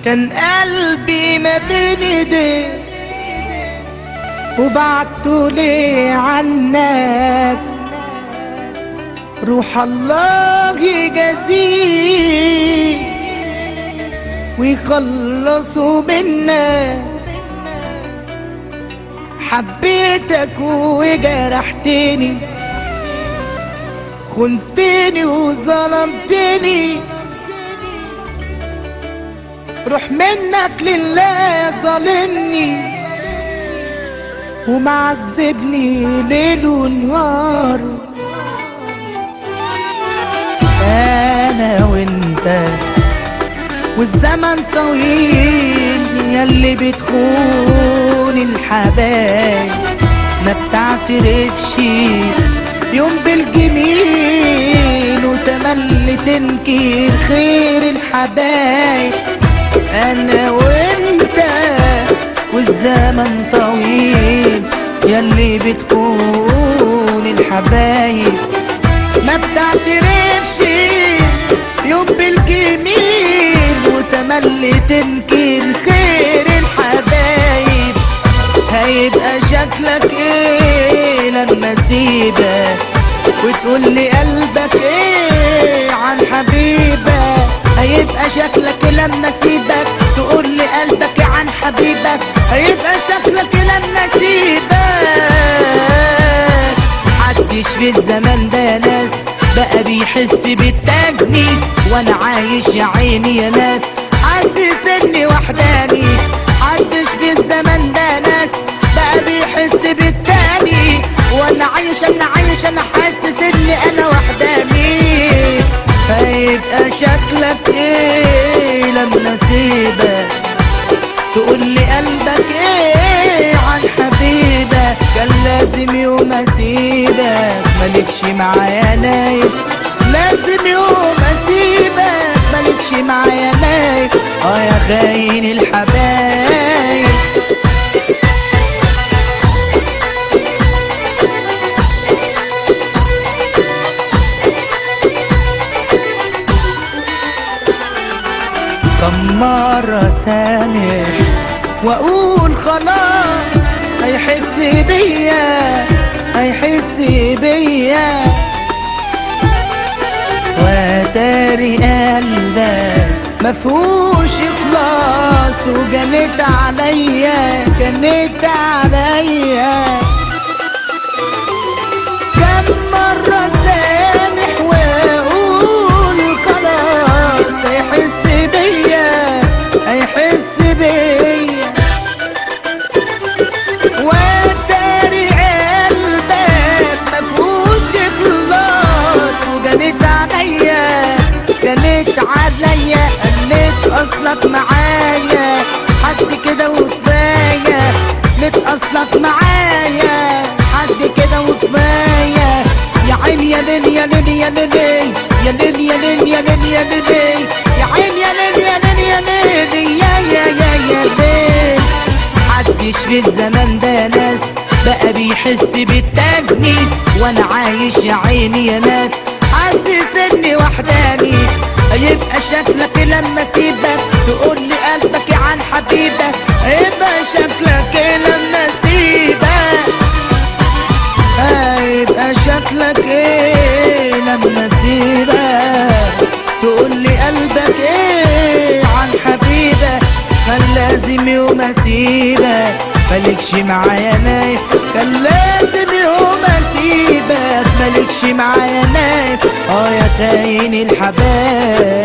كان قلبي ما بين ايديك وبعته ليه عنك، روح الله يجازيه ويخلصوا منا. حبيتك وجرحتني، خنتني وظلمتني، روح منك لله ظالمني ومعذبني ليل ونهار. انا وانت والزمن طويل، ياللي بتخون الحبايب ما بتعترفش يوم بالجميل وتملي تنكر خير الحبايب. انا وانت والزمن طويل، ياللي بتخون الحبايب ما بتعترفش يوم بالجميل وتملي تنكر خير الحبايب. هيبقى شكلك ايه لما اسيبك وتقولي قلبك ايه عن حبيبك؟ هيبقى شكلك لما اسيبك تقولي قلبك عن حبيبك؟ هيبقى شكلك لما اسيبك. محدش في الزمن ده ناس بقى بيحس بالتاني، وانا عايش يا عيني يا ناس حاسس اني وحداني. محدش في الزمن ده ناس بقى بيحس بالتاني، وانا عايش انا حاسس اني انا وحداني. هيبقى شكلك ايه لما اسيبك تقولي قلبك ايه عن حبيبك؟ كان لازم يوم اسيبك مالكش معايا نايم، لازم يوم اسيبك مالكش معايا نايم. يا خاين الحبايب. كم مرة سامح واقول خلاص هيحس بيا واتاري قلبك مفهوش اخلاص وجنيت عليا كم مرة سامح واقول خلاص هيحس بيا واتاري قلبك مفهوش اخلاص وجنيت عليا قلت اصلك معايا حد كده وكفايه، قلت اصلك معايا حد كده وكفايه. يا عين يا ليل يا ليل يا ليل يا ليل يا ليل يا ليل يا ليل يا عين يا ليل يا ليل يا ليل يا ليل. محدش في الزمن ده ناس بقى بيحس بالتاني، وانا عايش يا عيني يا ناس حاسس اني وحداني. هيبقى شكلك لما اسيبك تقولي قلبك عن حبيبك؟ هيبقى شكلك لما اسيبك؟ هيبقى شكلك ايه لما اسيبك تقولي قلبك ايه عن حبيبك؟ كان لازم يوم اسيبك مالكش معايا نايم، كان لازم يوم اسيبك مالكش معايا نايم. يا خاين الحبايب.